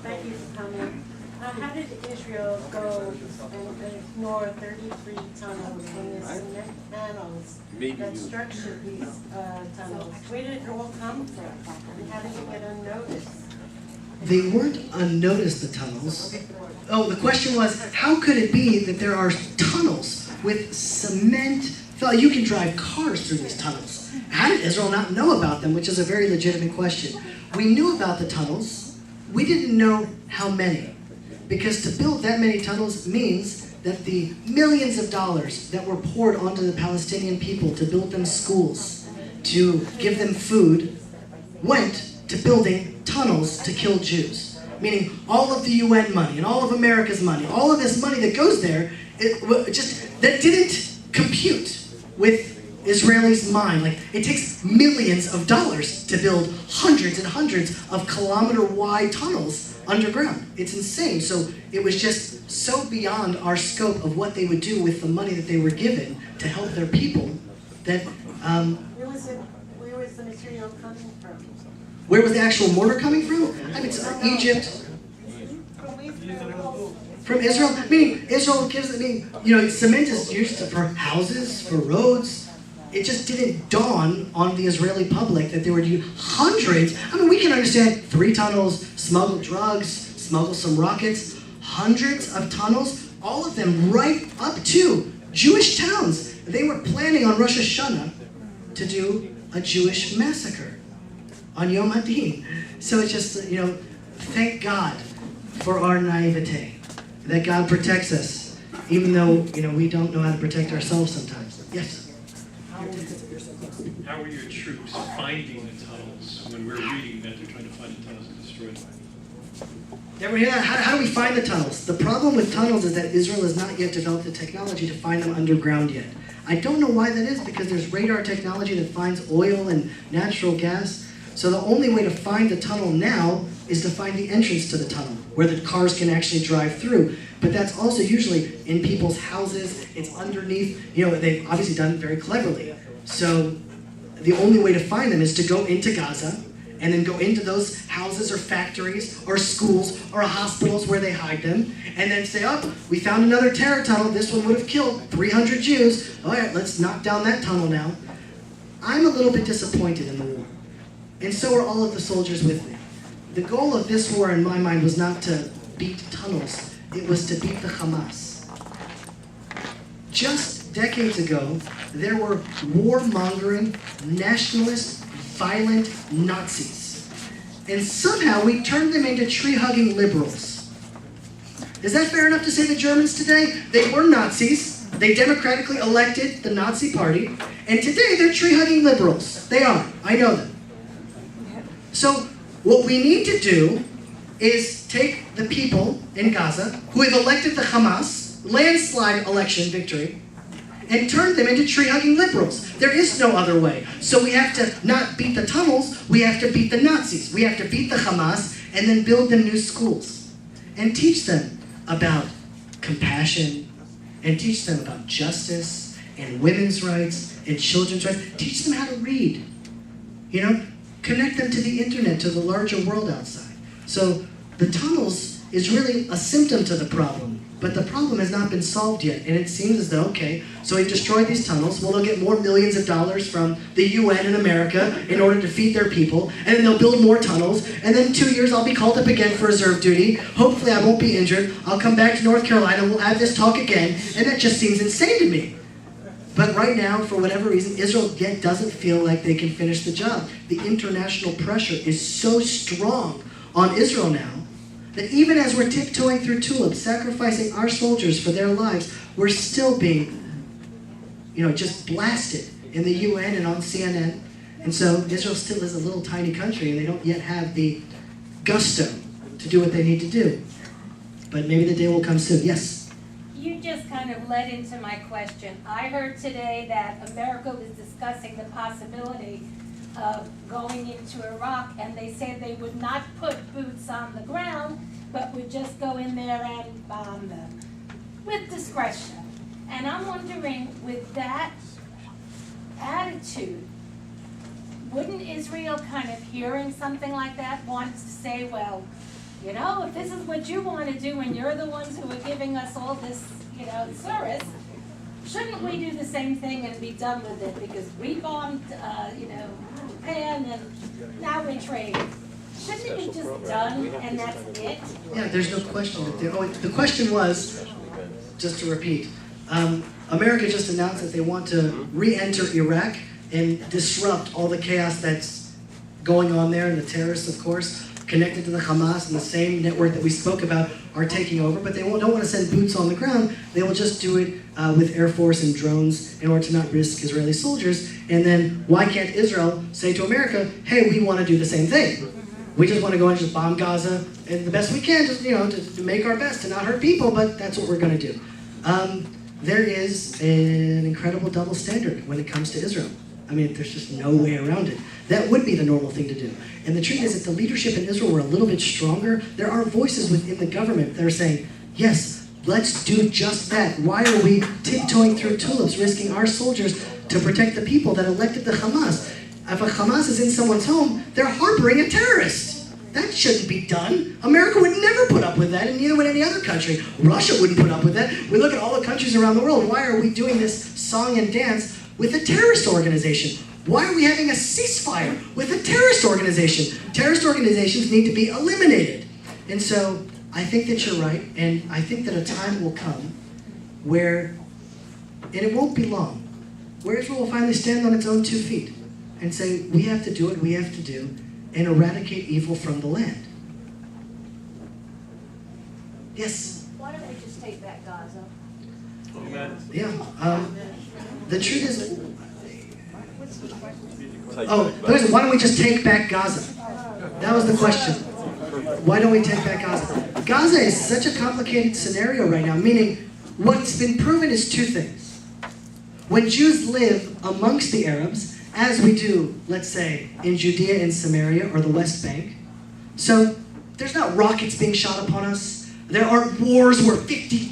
Thank you for coming. How did Israel go and ignore 33 tunnels when the cement panels that structured these tunnels? Where did it all come from? And how did it get unnoticed? They weren't unnoticed, the tunnels. Oh, the question was, how could it be that there are tunnels with cement? You can drive cars through these tunnels. How did Israel not know about them, which is a very legitimate question. We knew about the tunnels. We didn't know how many. Because to build that many tunnels means that the millions of dollars that were poured onto the Palestinian people to build them schools, to give them food, went to building tunnels to kill Jews. Meaning all of the UN money and all of America's money, all of this money that goes there, that didn't compute with Israelis' mind. Like, it takes millions of dollars to build hundreds and hundreds of kilometer-wide tunnels underground. It's insane. So it was just so beyond our scope of what they would do with the money that they were given to help their people that Where was the material coming from? where was the actual mortar coming from? I mean, it's Egypt. From Israel? Meaning, Israel gives, cement is used for houses, for roads. It just didn't dawn on the Israeli public that they were doing hundreds. I mean, we can understand 3 tunnels, smuggle drugs, smuggle some rockets, hundreds of tunnels, all of them right up to Jewish towns. They were planning on Rosh Hashanah to do a Jewish massacre on Yom HaDin. So it's just, thank God for our naivete, that God protects us, even though, we don't know how to protect ourselves sometimes. Yes? How were your troops finding the tunnels when we're reading that they're trying to find the tunnels and destroy them? Ever hear that? How do we find the tunnels? The problem with tunnels is that Israel has not yet developed the technology to find them underground yet. I don't know why that is, because there's radar technology that finds oil and natural gas. So the only way to find the tunnel now is to find the entrance to the tunnel, where the cars can actually drive through. But that's also usually in people's houses. It's underneath. They've obviously done it very cleverly. So the only way to find them is to go into Gaza and then go into those houses or factories or schools or hospitals where they hide them, and then say, oh, we found another terror tunnel. This one would have killed 300 Jews. All right, let's knock down that tunnel now. I'm a little bit disappointed in the war, and so are all of the soldiers with me. The goal of this war, in my mind, was not to beat tunnels. It was to beat the Hamas. Just decades ago, there were warmongering, nationalist, violent Nazis. And somehow we turned them into tree-hugging liberals. Is that fair enough to say the Germans today? They were Nazis. They democratically elected the Nazi party. And today they're tree-hugging liberals. They are. I know them. So what we need to do is take the people in Gaza who have elected the Hamas, landslide election victory, and turn them into tree-hugging liberals. There is no other way. So we have to not beat the tunnels, we have to beat the Nazis. We have to beat the Hamas and then build them new schools and teach them about compassion and teach them about justice and women's rights and children's rights. Teach them how to read. Connect them to the internet, to the larger world outside. So the tunnels is really a symptom to the problem. But the problem has not been solved yet, and it seems as though, okay, so we've destroyed these tunnels, well, they'll get more millions of dollars from the UN and America in order to feed their people, and then they'll build more tunnels, and then in 2 years I'll be called up again for reserve duty. Hopefully I won't be injured. I'll come back to North Carolina, we'll have this talk again, and that just seems insane to me. But right now, for whatever reason, Israel yet doesn't feel like they can finish the job. The international pressure is so strong on Israel now that even as we're tiptoeing through tulips, sacrificing our soldiers for their lives, we're still being, just blasted in the UN and on CNN. And so Israel still is a little tiny country, and they don't yet have the gusto to do what they need to do. But maybe the day will come soon. Yes? You just kind of led into my question. I heard today that America was discussing the possibility of going into Iraq, and they said they would not put boots on the ground, but would just go in there and bomb them with discretion. And I'm wondering, with that attitude, wouldn't Israel, kind of hearing something like that, want to say, well, if this is what you want to do and you're the ones who are giving us all this, service, shouldn't we do the same thing and be done with it? Because we bombed, Japan, and now we're trading. Shouldn't it be just done and that's it? Yeah, there's no question. The question was, just to repeat, America just announced that they want to re-enter Iraq and disrupt all the chaos that's going on there, and the terrorists, of course, connected to the Hamas and the same network that we spoke about are taking over, but they don't want to send boots on the ground. They will just do it with Air Force and drones in order to not risk Israeli soldiers. And then why can't Israel say to America, hey, we want to do the same thing. We just want to go and just bomb Gaza and the best we can, just, to make our best to not hurt people, but that's what we're going to do. there is an incredible double standard when it comes to Israel. I mean, there's just no way around it. That would be the normal thing to do. And the truth is, if the leadership in Israel were a little bit stronger, there are voices within the government that are saying, yes, let's do just that. Why are we tiptoeing through tulips, risking our soldiers to protect the people that elected the Hamas? If a Hamas is in someone's home, they're harboring a terrorist. That shouldn't be done. America would never put up with that, and neither would any other country. Russia wouldn't put up with that. We look at all the countries around the world. Why are we doing this song and dance with a terrorist organization? Why are we having a ceasefire with a terrorist organization? Terrorist organizations need to be eliminated. And so I think that you're right, and I think that a time will come where, and it won't be long, where Israel will finally stand on its own 2 feet and say, we have to do what we have to do and eradicate evil from the land. Yes? Why don't we just take back Gaza? Yeah. The truth is, why don't we just take back Gaza? That was the question. Why don't we take back Gaza? Gaza is such a complicated scenario right now, meaning what's been proven is 2 things. When Jews live amongst the Arabs, as we do, let's say, in Judea and Samaria or the West Bank, so there's not rockets being shot upon us. There aren't wars where 50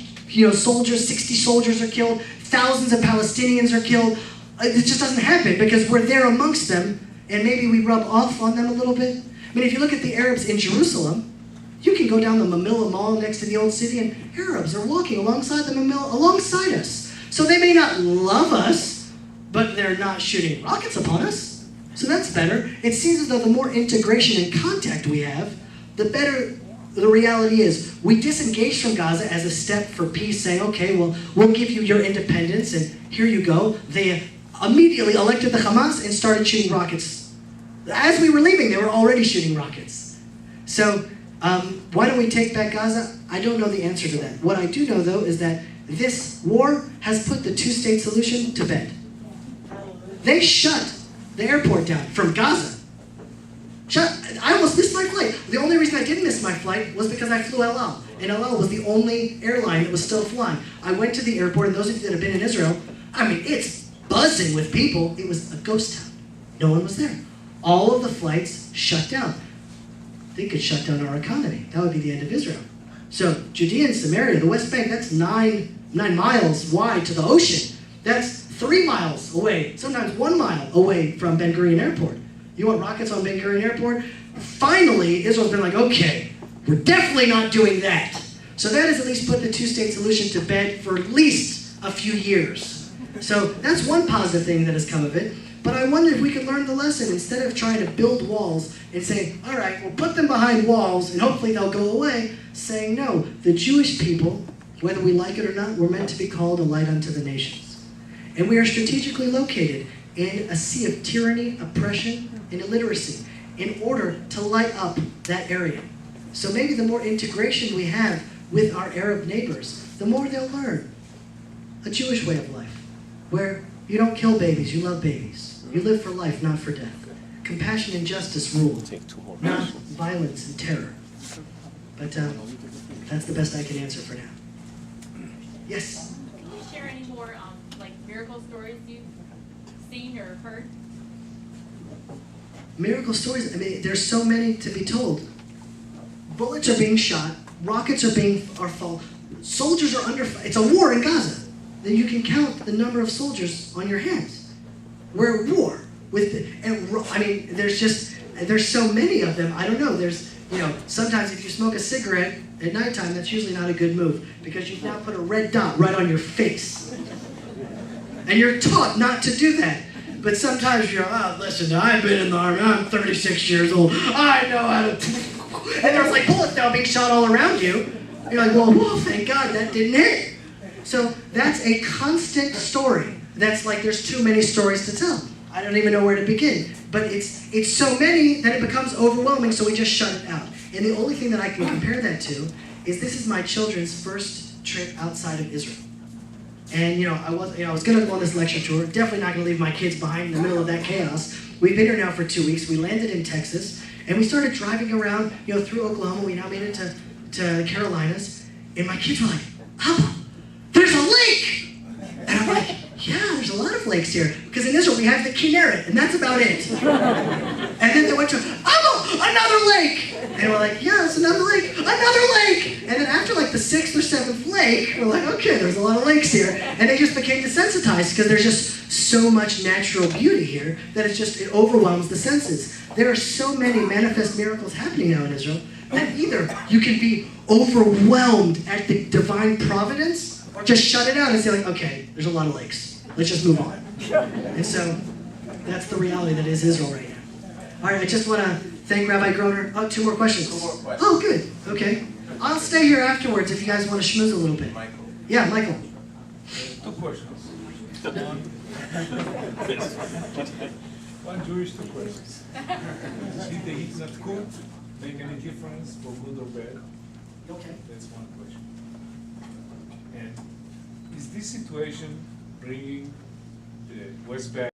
soldiers, 60 soldiers are killed, thousands of Palestinians are killed. It just doesn't happen because we're there amongst them, and maybe we rub off on them a little bit. I mean, if you look at the Arabs in Jerusalem, you can go down the Mamilla Mall next to the old city, and Arabs are walking alongside the Mamilla, alongside us. So they may not love us, but they're not shooting rockets upon us. So that's better. It seems as though the more integration and contact we have, the better the reality is. We disengaged from Gaza as a step for peace, saying, okay, well, we'll give you your independence, and here you go. They immediately elected the Hamas and started shooting rockets. As we were leaving, they were already shooting rockets. So why don't we take back Gaza? I don't know the answer to that. What I do know, though, is that this war has put the 2-state solution to bed. They shut the airport down from Gaza. I almost missed my flight. The only reason I didn't miss my flight was because I flew El Al. And El Al was the only airline that was still flying. I went to the airport, and those of you that have been in Israel, I mean, it's buzzing with people. It was a ghost town. No one was there. All of the flights shut down. They could shut down our economy. That would be the end of Israel. So Judea and Samaria, the West Bank, that's 9 miles wide to the ocean. That's 3 miles away, sometimes 1 mile away from Ben Gurion Airport. You want rockets on Ben Gurion Airport? Finally, Israel's been like, okay, we're definitely not doing that. So that has at least put the 2-state solution to bed for at least a few years. So that's one positive thing that has come of it. But I wonder if we could learn the lesson instead of trying to build walls and say, all right, we'll put them behind walls and hopefully they'll go away, saying, no, the Jewish people, whether we like it or not, we're meant to be called a light unto the nations. And we are strategically located in a sea of tyranny, oppression, and illiteracy in order to light up that area. So maybe the more integration we have with our Arab neighbors, the more they'll learn a Jewish way of life, where you don't kill babies, you love babies. You live for life, not for death. Compassion and justice rule, not violence and terror. But that's the best I can answer for now. Yes? Can you share any more miracle stories you've seen or heard? Miracle stories, I mean, there's so many to be told. Bullets are being shot, rockets are fall. Soldiers are under fire. It's a war in Gaza. Then you can count the number of soldiers on your hands. We're at war there's so many of them. I don't know. There's, sometimes if you smoke a cigarette at nighttime, that's usually not a good move because you've now put a red dot right on your face. And you're taught not to do that. But sometimes you're, listen, I've been in the army. I'm 36 years old. I know how to. And there's bullets now being shot all around you. You're like, well, thank God that didn't hit. So that's a constant story. That's there's too many stories to tell. I don't even know where to begin. But it's so many that it becomes overwhelming, so we just shut it out. And the only thing that I can compare that to is this is my children's first trip outside of Israel. And I was going to go on this lecture tour. Definitely not going to leave my kids behind in the middle of that chaos. We've been here now for 2 weeks. We landed in Texas, and we started driving around, through Oklahoma. We now made it to the Carolinas, and my kids were like, "Papa, there's a lake!" lakes here. Because in Israel we have the Kinneret, and that's about it. And then they went to, another lake! And we're like, yeah, it's another lake, another lake! And then after like the 6th or 7th lake, we're like, okay, there's a lot of lakes here. And they just became desensitized because there's just so much natural beauty here that it overwhelms the senses. There are so many manifest miracles happening now in Israel that either you can be overwhelmed at the divine providence or just shut it out and say like, okay, there's a lot of lakes. Let's just move on. And so that's the reality that is Israel right now. All right, I just want to thank Rabbi Groner. Oh, 2 more questions. 2 more questions. Oh, good. Okay. I'll stay here afterwards if you guys want to schmooze a little bit. Michael. Yeah, Michael. 2 questions. One Jewish, 2 questions. Did the heat not cool make any difference for good or bad? Okay. That's one question. And is this situation bringing the West Bank